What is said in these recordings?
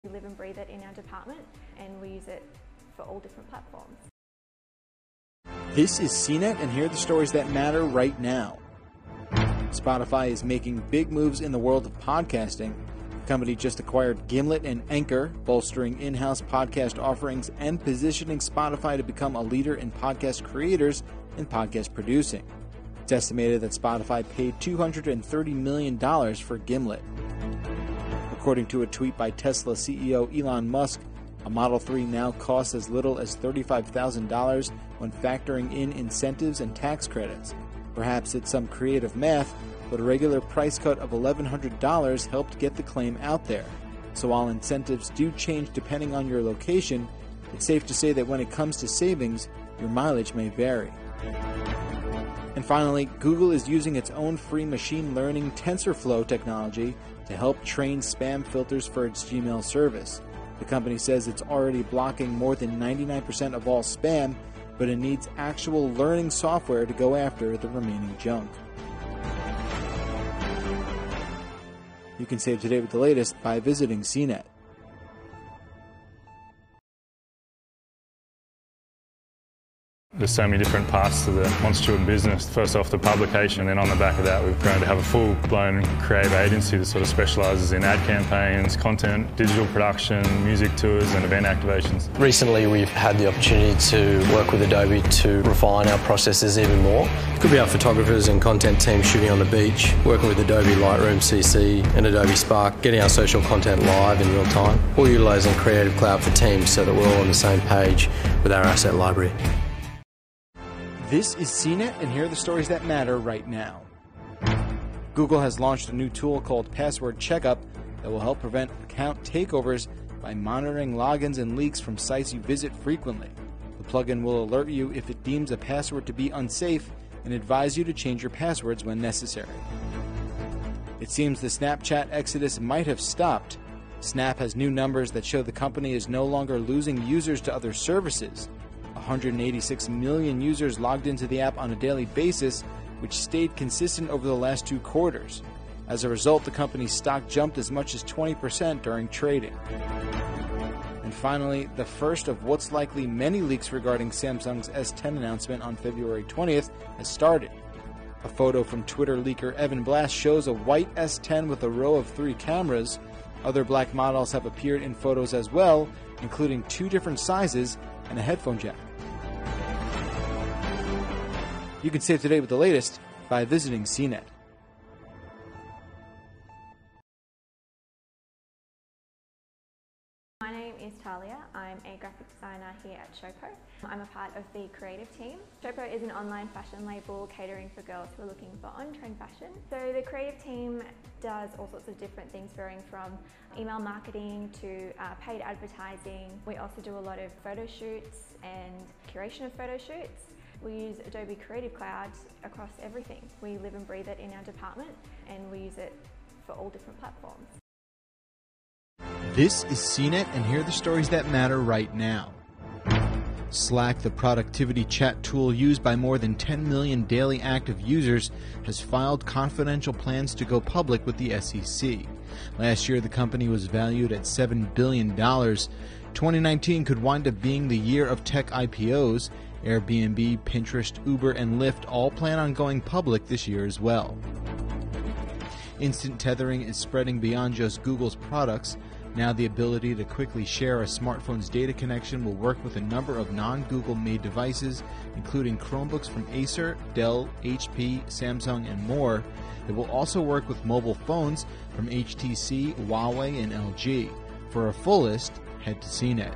We live and breathe it in our department, and we use it for all different platforms. This is CNET, and here are the stories that matter right now. Spotify is making big moves in the world of podcasting. The company just acquired Gimlet and Anchor, bolstering in-house podcast offerings and positioning Spotify to become a leader in podcast creators and podcast producing. It's estimated that Spotify paid $230 million for Gimlet. According to a tweet by Tesla CEO Elon Musk, a Model 3 now costs as little as $35,000 when factoring in incentives and tax credits. Perhaps it's some creative math, but a regular price cut of $1,100 helped get the claim out there. So while incentives do change depending on your location, it's safe to say that when it comes to savings, your mileage may vary. And finally, Google is using its own free machine learning TensorFlow technology to help train spam filters for its Gmail service. The company says it's already blocking more than 99% of all spam, but it needs actual learning software to go after the remaining junk. You can stay up to date with the latest by visiting CNET. There's so many different parts to the Monster business. First off, the publication, and then on the back of that, we've grown to have a full-blown creative agency that sort of specialises in ad campaigns, content, digital production, music tours and event activations. Recently, we've had the opportunity to work with Adobe to refine our processes even more. It could be our photographers and content team shooting on the beach, working with Adobe Lightroom CC and Adobe Spark, getting our social content live in real time, or utilising Creative Cloud for Teams so that we're all on the same page with our asset library. This is CNET, and here are the stories that matter right now. Google has launched a new tool called Password Checkup that will help prevent account takeovers by monitoring logins and leaks from sites you visit frequently. The plugin will alert you if it deems a password to be unsafe and advise you to change your passwords when necessary. It seems the Snapchat exodus might have stopped. Snap has new numbers that show the company is no longer losing users to other services. 186 million users logged into the app on a daily basis, which stayed consistent over the last 2 quarters. As a result, the company's stock jumped as much as 20% during trading. And finally, the first of what's likely many leaks regarding Samsung's S10 announcement on February 20th has started. A photo from Twitter leaker Evan Blass shows a white S10 with a row of 3 cameras. Other black models have appeared in photos as well, including 2 different sizes and a headphone jack. You can stay up to date with the latest by visiting CNET. My name is Talia. I'm a graphic designer here at Showpo. I'm a part of the creative team. Showpo is an online fashion label catering for girls who are looking for on-trend fashion. So the creative team does all sorts of different things, varying from email marketing to paid advertising. We also do a lot of photo shoots and curation of photo shoots. We use Adobe Creative Cloud across everything. We live and breathe it in our department, and we use it for all different platforms. This is CNET, and here are the stories that matter right now. Slack, the productivity chat tool used by more than 10 million daily active users, has filed confidential plans to go public with the SEC. Last year, the company was valued at $7 billion. 2019 could wind up being the year of tech IPOs. Airbnb, Pinterest, Uber, and Lyft all plan on going public this year as well. Instant tethering is spreading beyond just Google's products. Now the ability to quickly share a smartphone's data connection will work with a number of non-Google made devices, including Chromebooks from Acer, Dell, HP, Samsung, and more. It will also work with mobile phones from HTC, Huawei, and LG. For a full list, head to CNET.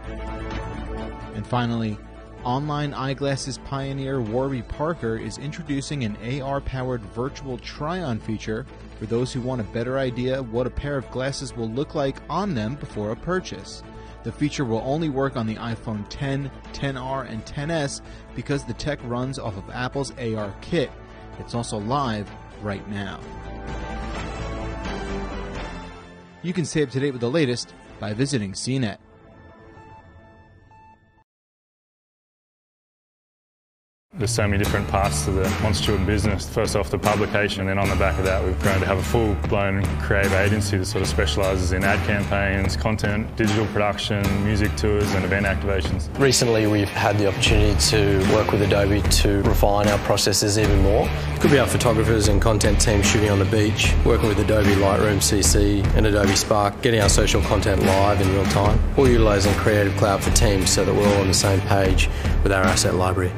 And finally, online eyeglasses pioneer Warby Parker is introducing an AR-powered virtual try-on feature for those who want a better idea of what a pair of glasses will look like on them before a purchase. The feature will only work on the iPhone X, XR, and XS because the tech runs off of Apple's AR kit. It's also live right now. You can stay up to date with the latest by visiting CNET. There's so many different parts to the Monstewin business. First off, the publication, and then on the back of that, we've grown to have a full-blown creative agency that sort of specialises in ad campaigns, content, digital production, music tours and event activations. Recently, we've had the opportunity to work with Adobe to refine our processes even more. It could be our photographers and content team shooting on the beach, working with Adobe Lightroom CC and Adobe Spark, getting our social content live in real time, or utilising Creative Cloud for Teams so that we're all on the same page with our asset library.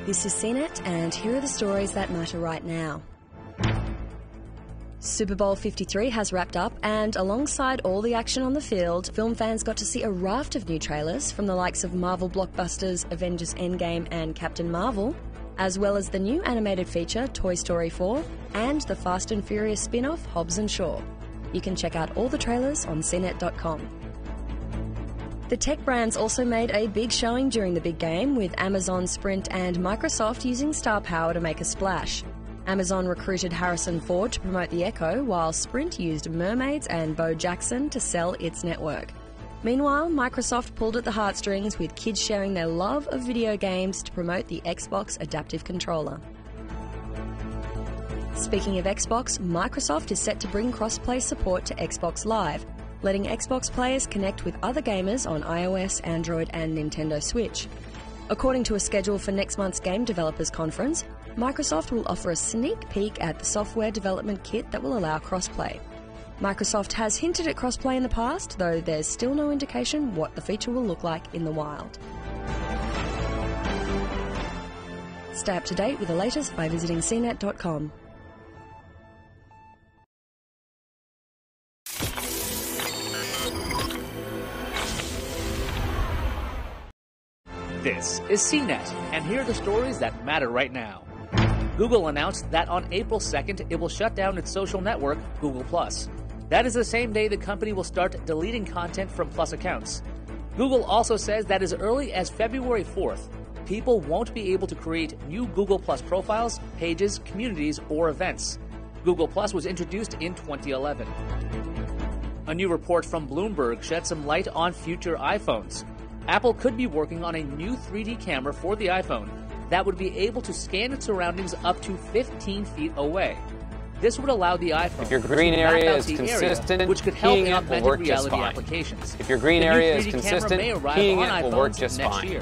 This is CNET, and here are the stories that matter right now. Super Bowl 53 has wrapped up, and alongside all the action on the field, film fans got to see a raft of new trailers from the likes of Marvel blockbusters Avengers Endgame and Captain Marvel, as well as the new animated feature Toy Story 4 and the Fast and Furious spin-off Hobbs and Shaw. You can check out all the trailers on cnet.com. The tech brands also made a big showing during the big game, with Amazon, Sprint and Microsoft using star power to make a splash. Amazon recruited Harrison Ford to promote the Echo, while Sprint used Mermaids and Bo Jackson to sell its network. Meanwhile, Microsoft pulled at the heartstrings, with kids sharing their love of video games to promote the Xbox Adaptive Controller. Speaking of Xbox, Microsoft is set to bring cross-play support to Xbox Live, letting Xbox players connect with other gamers on iOS, Android and Nintendo Switch. According to a schedule for next month's Game Developers Conference, Microsoft will offer a sneak peek at the software development kit that will allow crossplay. Microsoft has hinted at crossplay in the past, though there's still no indication what the feature will look like in the wild. Stay up to date with the latest by visiting cnet.com. This is CNET, and here are the stories that matter right now. Google announced that on April 2nd, it will shut down its social network, Google+. That is the same day the company will start deleting content from Plus accounts. Google also says that as early as February 4th, people won't be able to create new Google+ profiles, pages, communities, or events. Google+ was introduced in 2011. A new report from Bloomberg shed some light on future iPhones. Apple could be working on a new 3D camera for the iPhone that would be able to scan its surroundings up to 15 feet away. This would allow the iPhone if your green area is consistent, area, which could help in keying it will work just fine. Applications. If your green area is consistent, keying it will work just fine.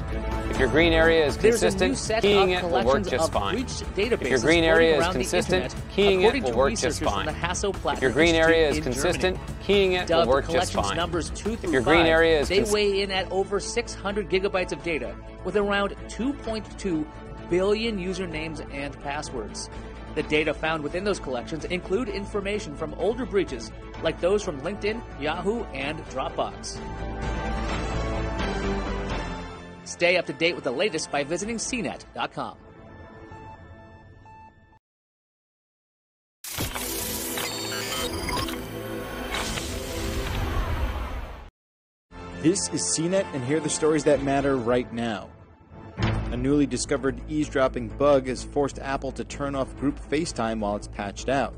If your green area is consistent, keying it will work just fine. If your green area is consistent, keying it will work just fine. If your green area is consistent, keying it will work just fine. Numbers 2 through if your 5, green area is they weigh in at over 600 gigabytes of data, with around 2.2 billion usernames and passwords. The data found within those collections include information from older breaches, like those from LinkedIn, Yahoo, and Dropbox. Stay up to date with the latest by visiting cnet.com. This is CNET, and here are the stories that matter right now. A newly discovered eavesdropping bug has forced Apple to turn off group FaceTime while it's patched out.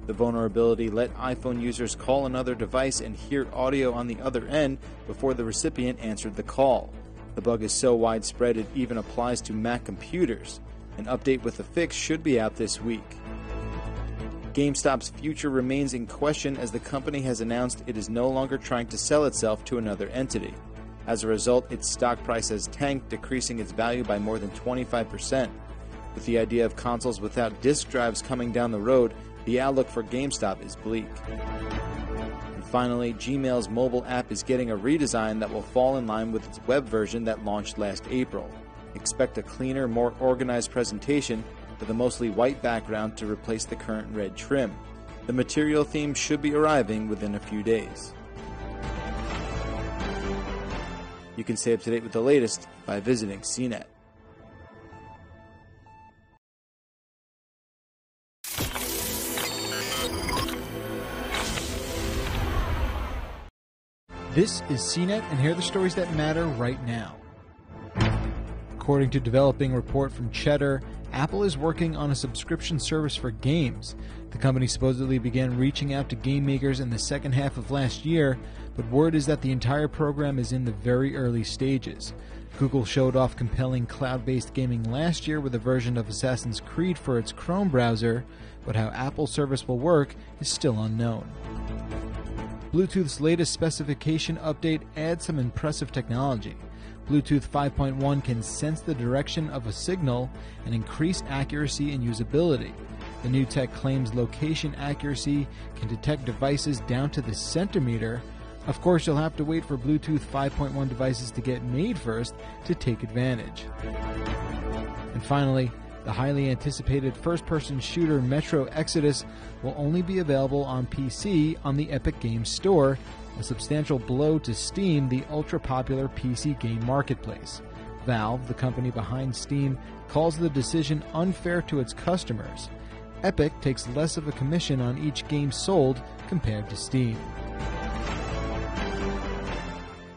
The vulnerability let iPhone users call another device and hear audio on the other end before the recipient answered the call. The bug is so widespread it even applies to Mac computers. An update with the fix should be out this week. GameStop's future remains in question as the company has announced it is no longer trying to sell itself to another entity. As a result, its stock price has tanked, decreasing its value by more than 25%. With the idea of consoles without disk drives coming down the road, the outlook for GameStop is bleak. And finally, Gmail's mobile app is getting a redesign that will fall in line with its web version that launched last April. Expect a cleaner, more organized presentation with a mostly white background to replace the current red trim. The material theme should be arriving within a few days. You can stay up to date with the latest by visiting CNET. This is CNET, and here are the stories that matter right now. According to developing report from Cheddar, Apple is working on a subscription service for games. The company supposedly began reaching out to game makers in the second half of last year, but word is that the entire program is in the very early stages. Google showed off compelling cloud-based gaming last year with a version of Assassin's Creed for its Chrome browser, but how Apple's service will work is still unknown. Bluetooth's latest specification update adds some impressive technology. Bluetooth 5.1 can sense the direction of a signal and increase accuracy and usability. The new tech claims location accuracy can detect devices down to the centimeter. Of course, you'll have to wait for Bluetooth 5.1 devices to get made first to take advantage. And finally, the highly anticipated first-person shooter Metro Exodus will only be available on PC on the Epic Games Store, a substantial blow to Steam, the ultra-popular PC game marketplace. Valve, the company behind Steam, calls the decision unfair to its customers. Epic takes less of a commission on each game sold compared to Steam.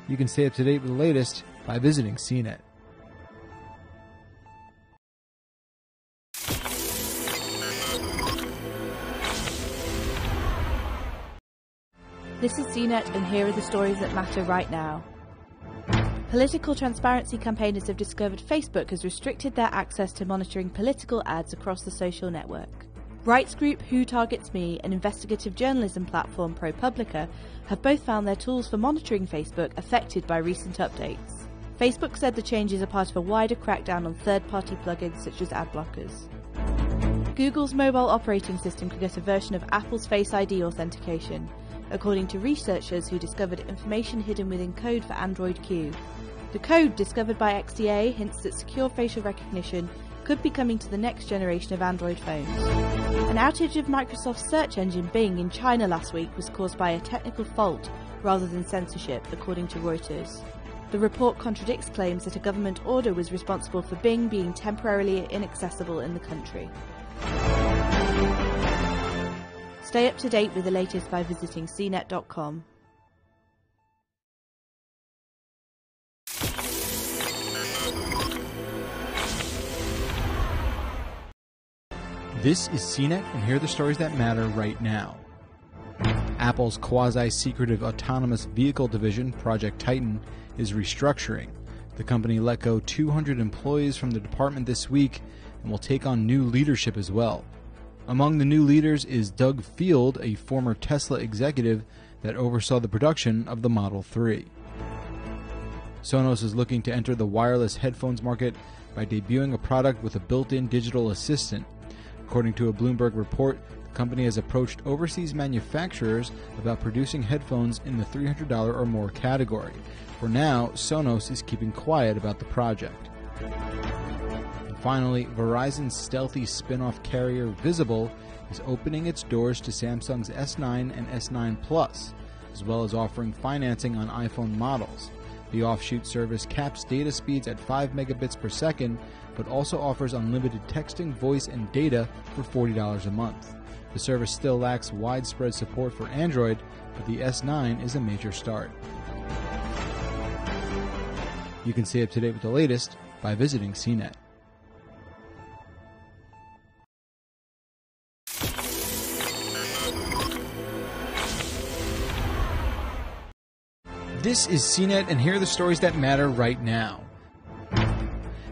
You can stay up to date with the latest by visiting CNET. This is CNET, and here are the stories that matter right now. Political transparency campaigners have discovered Facebook has restricted their access to monitoring political ads across the social network. Rights group Who Targets Me and investigative journalism platform ProPublica have both found their tools for monitoring Facebook affected by recent updates. Facebook said the changes are part of a wider crackdown on third-party plugins such as ad blockers. Google's mobile operating system could get a version of Apple's Face ID authentication, according to researchers who discovered information hidden within code for Android Q. The code, discovered by XDA, hints that secure facial recognition could be coming to the next generation of Android phones. An outage of Microsoft's search engine Bing in China last week was caused by a technical fault rather than censorship, according to Reuters. The report contradicts claims that a government order was responsible for Bing being temporarily inaccessible in the country. Stay up to date with the latest by visiting cnet.com. This is CNET, and here are the stories that matter right now. Apple's quasi-secretive autonomous vehicle division, Project Titan, is restructuring. The company let go 200 employees from the department this week and will take on new leadership as well. Among the new leaders is Doug Field, a former Tesla executive that oversaw the production of the Model 3. Sonos is looking to enter the wireless headphones market by debuting a product with a built-in digital assistant. According to a Bloomberg report, the company has approached overseas manufacturers about producing headphones in the $300 or more category. For now, Sonos is keeping quiet about the project. And finally, Verizon's stealthy spin-off carrier Visible is opening its doors to Samsung's S9 and S9 Plus, as well as offering financing on iPhone models. The offshoot service caps data speeds at 5 megabits per second, but also offers unlimited texting, voice, and data for $40 a month. The service still lacks widespread support for Android, but the S9 is a major start. You can stay up to date with the latest by visiting CNET. This is CNET, and here are the stories that matter right now.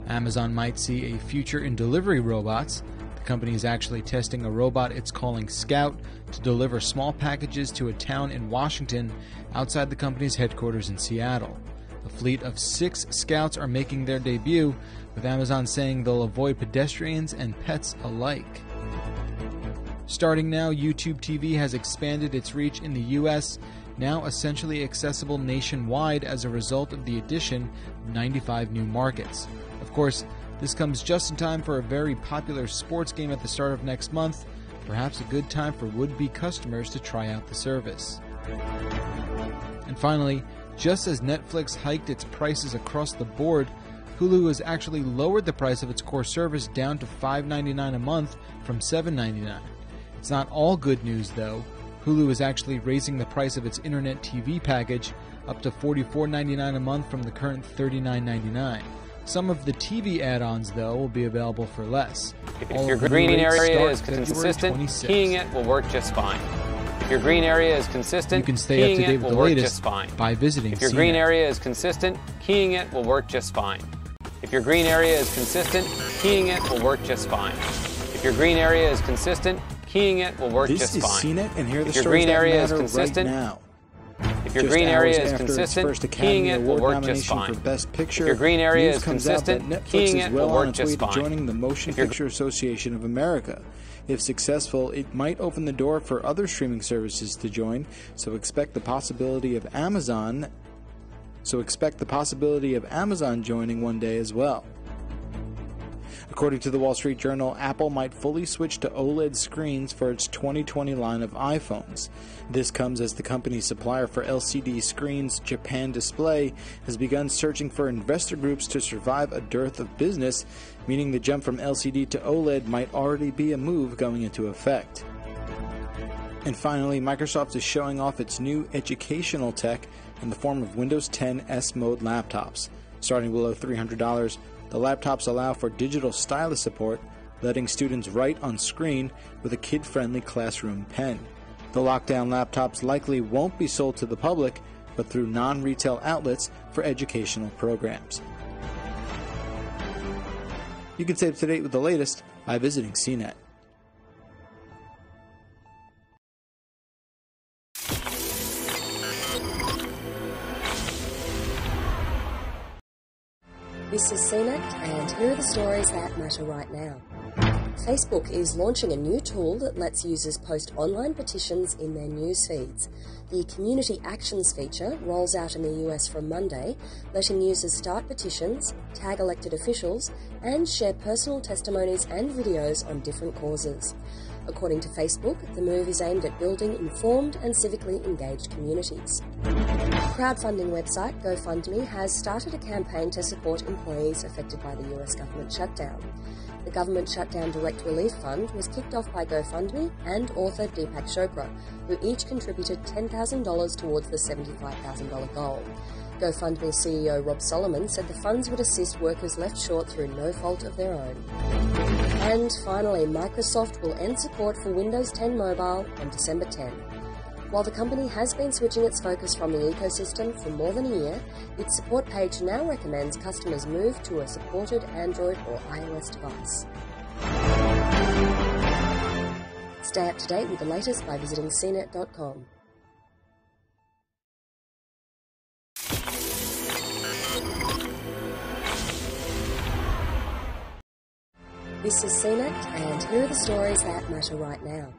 Amazon might see a future in delivery robots. The company is actually testing a robot it's calling Scout to deliver small packages to a town in Washington outside the company's headquarters in Seattle. A fleet of 6 Scouts are making their debut, with Amazon saying they'll avoid pedestrians and pets alike. Starting now, YouTube TV has expanded its reach in the U.S., now essentially accessible nationwide as a result of the addition of 95 new markets. Of course, this comes just in time for a very popular sports game at the start of next month, perhaps a good time for would-be customers to try out the service. And finally, just as Netflix hiked its prices across the board, Hulu has actually lowered the price of its core service down to $5.99 a month from $7.99. It's not all good news, though. Hulu is actually raising the price of its internet TV package up to $44.99 a month from the current $39.99. Some of the TV add-ons, though, will be available for less. If your green area is consistent, keying it will work just fine. If your green area is consistent, you can stay up to date with the latest by visiting If your green area is consistent, keying it will work just fine. If your green area is consistent, keying it will work just fine. If your green area is consistent, keying it will work just fine. This is CNET, and here are the If your stories green area that is matter consistent, right now. If your green area is consistent, keying it will work just For fine. Best Picture, If your green area news is comes out that consistent, Netflix keying is it well will work on its way just to fine. joining the Motion Picture Association of America. If successful, it might open the door for other streaming services to join, so expect the possibility of Amazon joining one day as well. According to the Wall Street Journal, Apple might fully switch to OLED screens for its 2020 line of iPhones. This comes as the company's supplier for LCD screens, Japan Display, has begun searching for investor groups to survive a dearth of business, meaning the jump from LCD to OLED might already be a move going into effect. And finally, Microsoft is showing off its new educational tech in the form of Windows 10 S-Mode laptops. Starting below $300, the laptops allow for digital stylus support, letting students write on screen with a kid-friendly classroom pen. The lockdown laptops likely won't be sold to the public, but through non-retail outlets for educational programs. You can stay up to date with the latest by visiting CNET. This is CNET, and here are the stories that matter right now. Facebook is launching a new tool that lets users post online petitions in their news feeds. The Community Actions feature rolls out in the US from Monday, letting users start petitions, tag elected officials, and share personal testimonies and videos on different causes. According to Facebook, the move is aimed at building informed and civically engaged communities. Crowdfunding website GoFundMe has started a campaign to support employees affected by the US government shutdown. The Government Shutdown Direct Relief Fund was kicked off by GoFundMe and author Deepak Chopra, who each contributed $10,000 towards the $75,000 goal. GoFundMe CEO Rob Solomon said the funds would assist workers left short through no fault of their own. And finally, Microsoft will end support for Windows 10 Mobile on December 10. While the company has been switching its focus from the ecosystem for more than a year, its support page now recommends customers move to a supported Android or iOS device. Stay up to date with the latest by visiting cnet.com. This is CNET, and here are the stories that matter right now.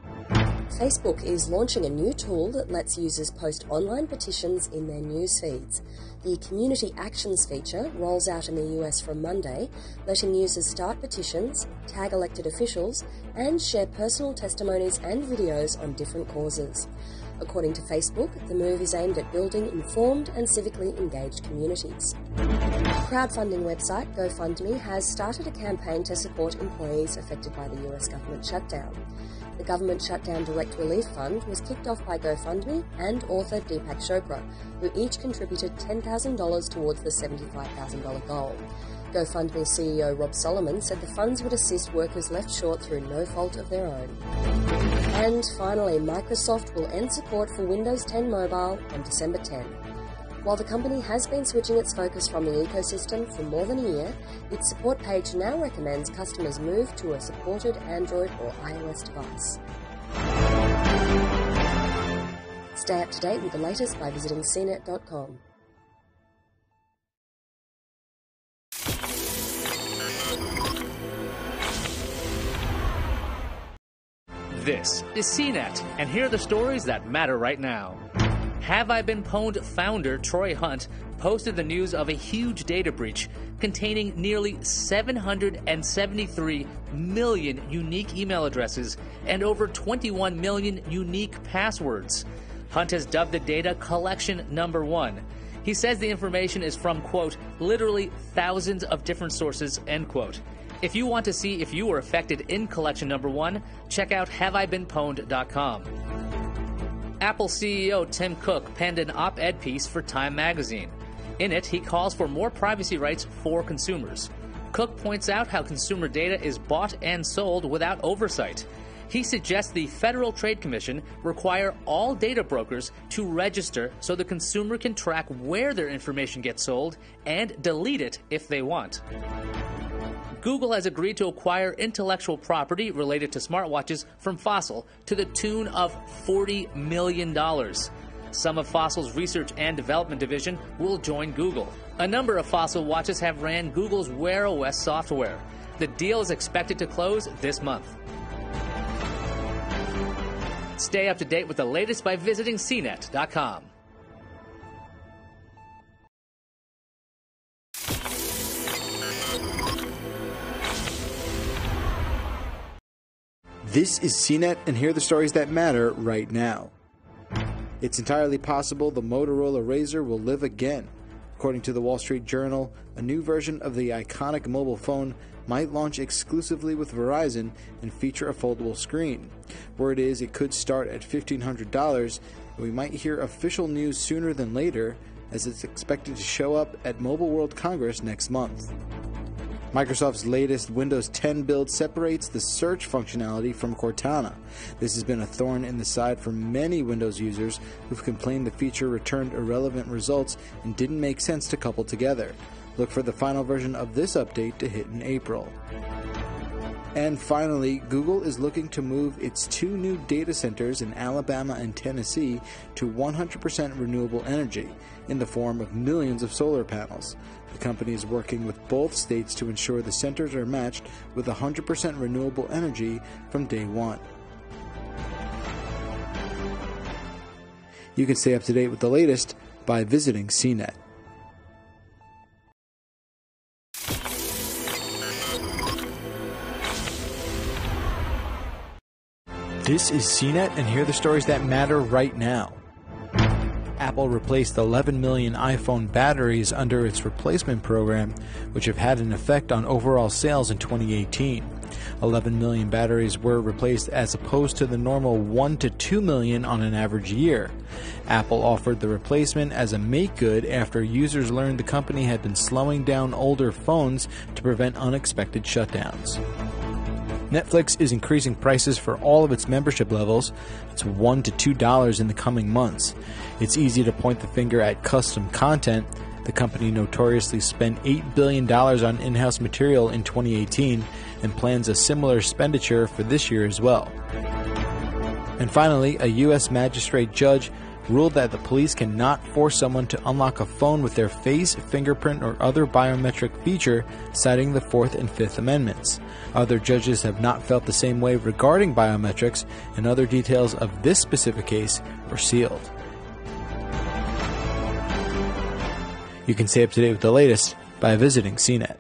Facebook is launching a new tool that lets users post online petitions in their news feeds. The Community Actions feature rolls out in the US from Monday, letting users start petitions, tag elected officials, and share personal testimonies and videos on different causes. According to Facebook, the move is aimed at building informed and civically engaged communities. Crowdfunding website GoFundMe has started a campaign to support employees affected by the US government shutdown. The Government Shutdown Direct Relief Fund was kicked off by GoFundMe and author Deepak Chopra, who each contributed $10,000 towards the $75,000 goal. GoFundMe CEO Rob Solomon said the funds would assist workers left short through no fault of their own. And finally, Microsoft will end support for Windows 10 Mobile on December 10. While the company has been switching its focus from the ecosystem for more than a year, its support page now recommends customers move to a supported Android or iOS device. Stay up to date with the latest by visiting cnet.com. This is CNET, and here are the stories that matter right now. Have I Been Pwned founder Troy Hunt posted the news of a huge data breach containing nearly 773 million unique email addresses and over 21 million unique passwords. Hunt has dubbed the data collection number 1. He says the information is from, quote, literally thousands of different sources, end quote. If you want to see if you were affected in collection number 1, check out haveibeenpwned.com. Apple CEO Tim Cook penned an op-ed piece for Time magazine. In it, he calls for more privacy rights for consumers. Cook points out how consumer data is bought and sold without oversight. He suggests the Federal Trade Commission require all data brokers to register so the consumer can track where their information gets sold and delete it if they want. Google has agreed to acquire intellectual property related to smartwatches from Fossil to the tune of $40 million. Some of Fossil's research and development division will join Google. A number of Fossil watches have ran Google's Wear OS software. The deal is expected to close this month. Stay up to date with the latest by visiting cnet.com. This is CNET, and here are the stories that matter right now. It's entirely possible the Motorola Razr will live again. According to the Wall Street Journal, a new version of the iconic mobile phone might launch exclusively with Verizon and feature a foldable screen. Word is it could start at $1,500, and we might hear official news sooner than later, as it's expected to show up at Mobile World Congress next month. Microsoft's latest Windows 10 build separates the search functionality from Cortana. This has been a thorn in the side for many Windows users who've complained the feature returned irrelevant results and didn't make sense to couple together. Look for the final version of this update to hit in April. And finally, Google is looking to move its 2 new data centers in Alabama and Tennessee to 100% renewable energy in the form of millions of solar panels. The company is working with both states to ensure the centers are matched with 100% renewable energy from day one. You can stay up to date with the latest by visiting CNET. This is CNET, and here are the stories that matter right now. Apple replaced 11 million iPhone batteries under its replacement program, which have had an effect on overall sales in 2018. 11 million batteries were replaced as opposed to the normal 1 to 2 million on an average year. Apple offered the replacement as a make good after users learned the company had been slowing down older phones to prevent unexpected shutdowns. Netflix is increasing prices for all of its membership levels. It's $1 to $2 in the coming months. It's easy to point the finger at custom content. The company notoriously spent $8 billion on in-house material in 2018 and plans a similar expenditure for this year as well. And finally, a U.S. magistrate judge ruled that the police cannot force someone to unlock a phone with their face, fingerprint, or other biometric feature, citing the 4th and 5th Amendments. Other judges have not felt the same way regarding biometrics, and other details of this specific case were sealed. You can stay up to date with the latest by visiting CNET.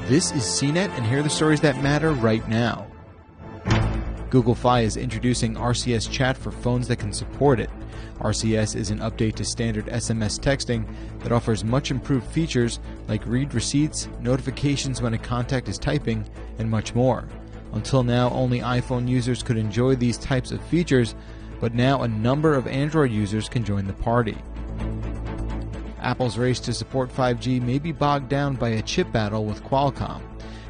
This is CNET, and here are the stories that matter right now. Google Fi is introducing RCS chat for phones that can support it. RCS is an update to standard SMS texting that offers much improved features like read receipts, notifications when a contact is typing, and much more. Until now, only iPhone users could enjoy these types of features, but now a number of Android users can join the party. Apple's race to support 5G may be bogged down by a chip battle with Qualcomm.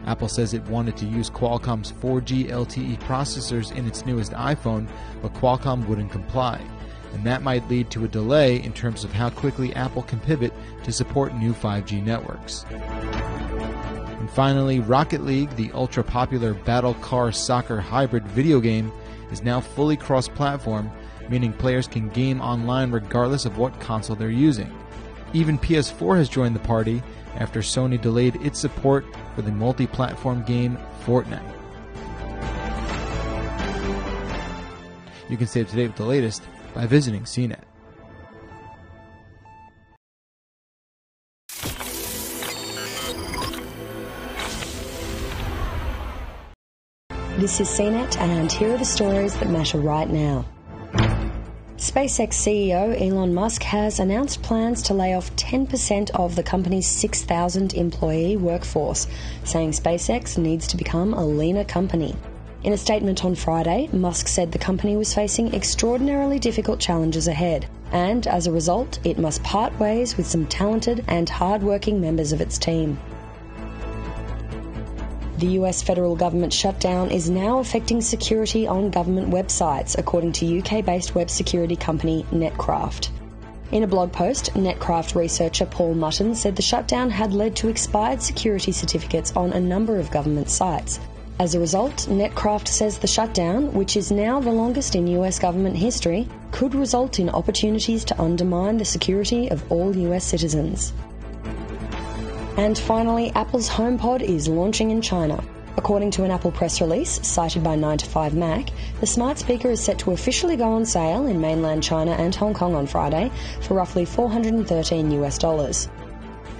Apple says it wanted to use Qualcomm's 4G LTE processors in its newest iPhone, but Qualcomm wouldn't comply. And that might lead to a delay in terms of how quickly Apple can pivot to support new 5G networks. And finally, Rocket League, the ultra-popular battle car soccer hybrid video game, is now fully cross-platform, meaning players can game online regardless of what console they're using. Even PS4 has joined the party after Sony delayed its support for the multi-platform game Fortnite. You can stay up to date with the latest by visiting CNET. This is CNET, and here are the stories that matter right now. SpaceX CEO Elon Musk has announced plans to lay off 10% of the company's 6,000 employee workforce, saying SpaceX needs to become a leaner company. In a statement on Friday, Musk said the company was facing extraordinarily difficult challenges ahead, and as a result, it must part ways with some talented and hard-working members of its team. The US federal government shutdown is now affecting security on government websites, according to UK-based web security company Netcraft. In a blog post, Netcraft researcher Paul Mutton said the shutdown had led to expired security certificates on a number of government sites. As a result, Netcraft says the shutdown, which is now the longest in US government history, could result in opportunities to undermine the security of all US citizens. And finally, Apple's HomePod is launching in China. According to an Apple press release, cited by 9to5Mac, the smart speaker is set to officially go on sale in mainland China and Hong Kong on Friday for roughly $413.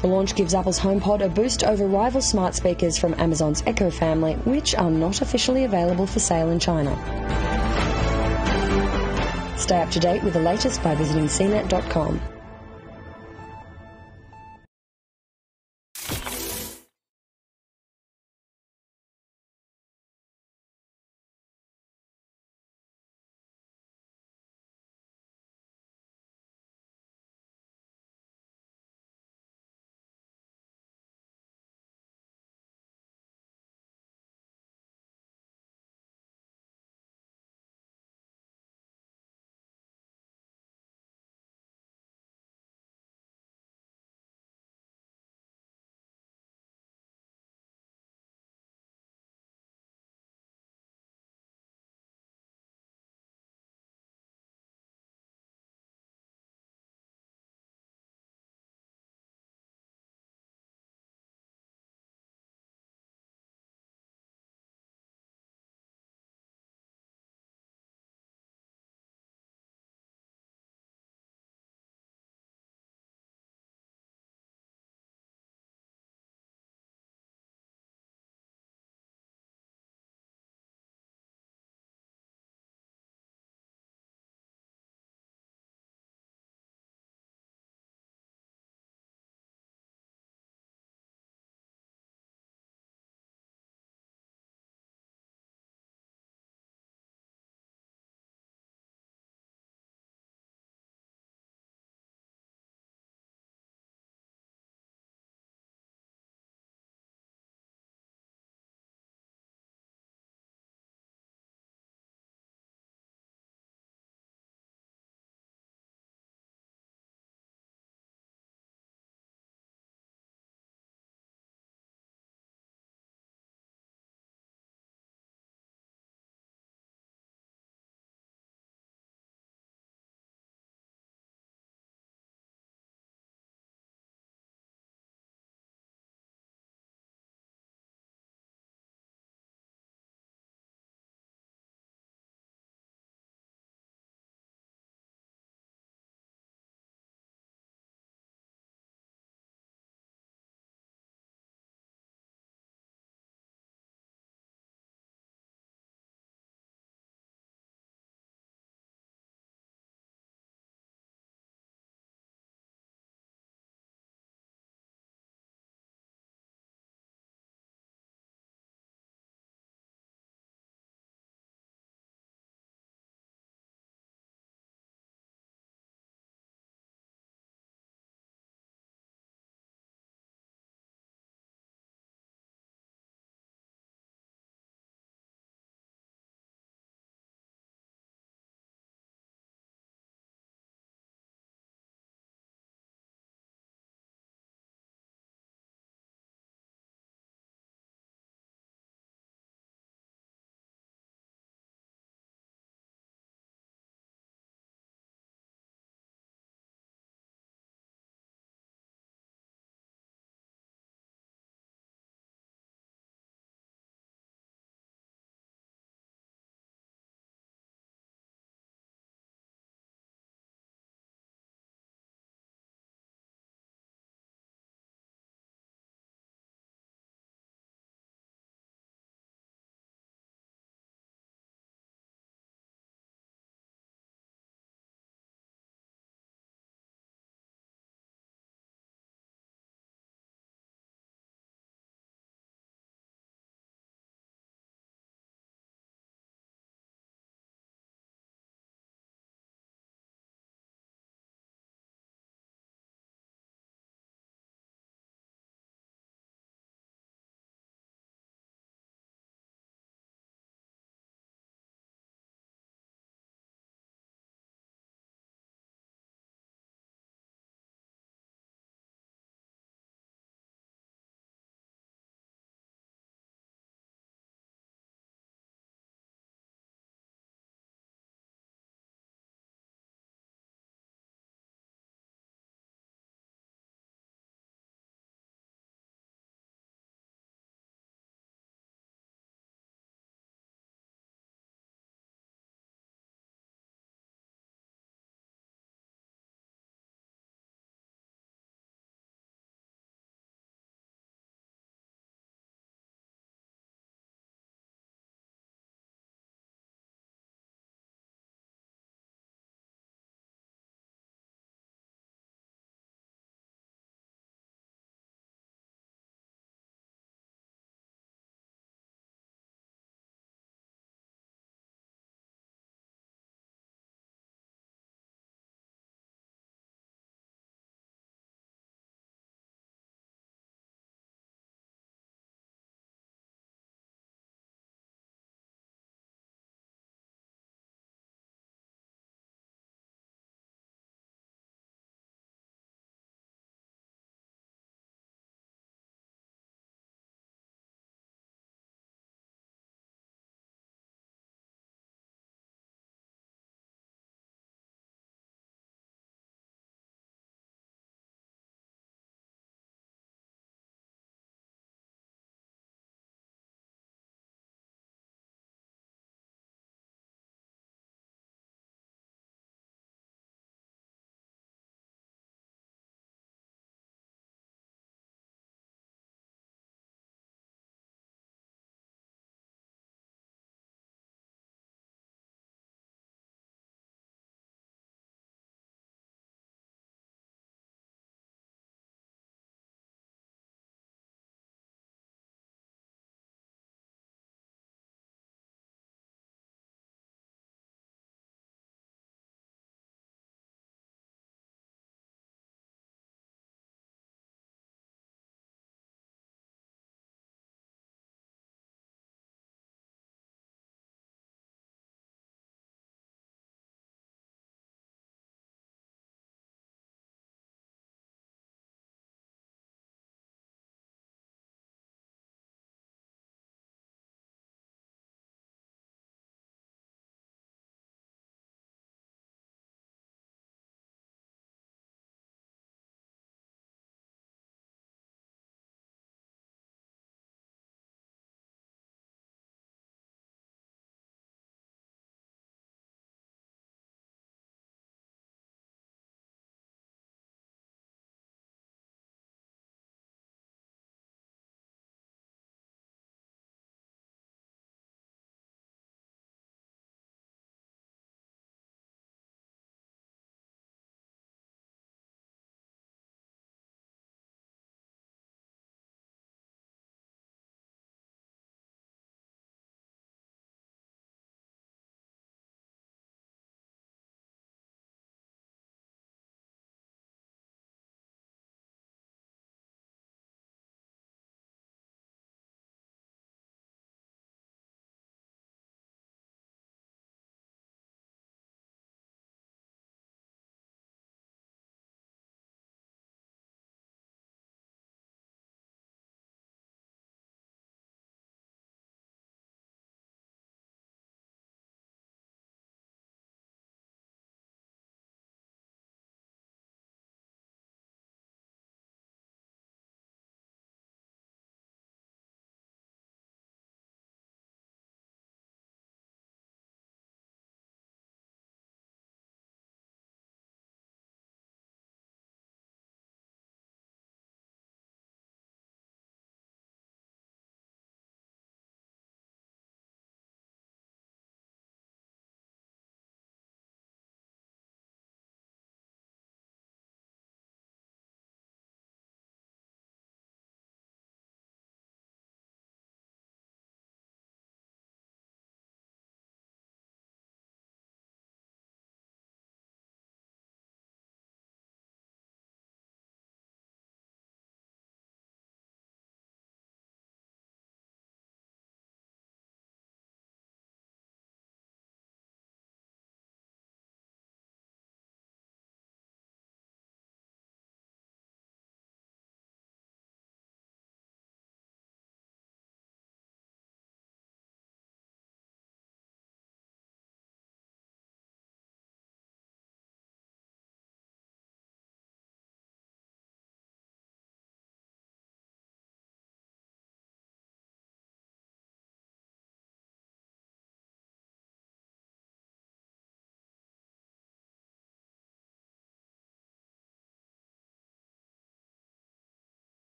The launch gives Apple's HomePod a boost over rival smart speakers from Amazon's Echo family, which are not officially available for sale in China. Stay up to date with the latest by visiting cnet.com.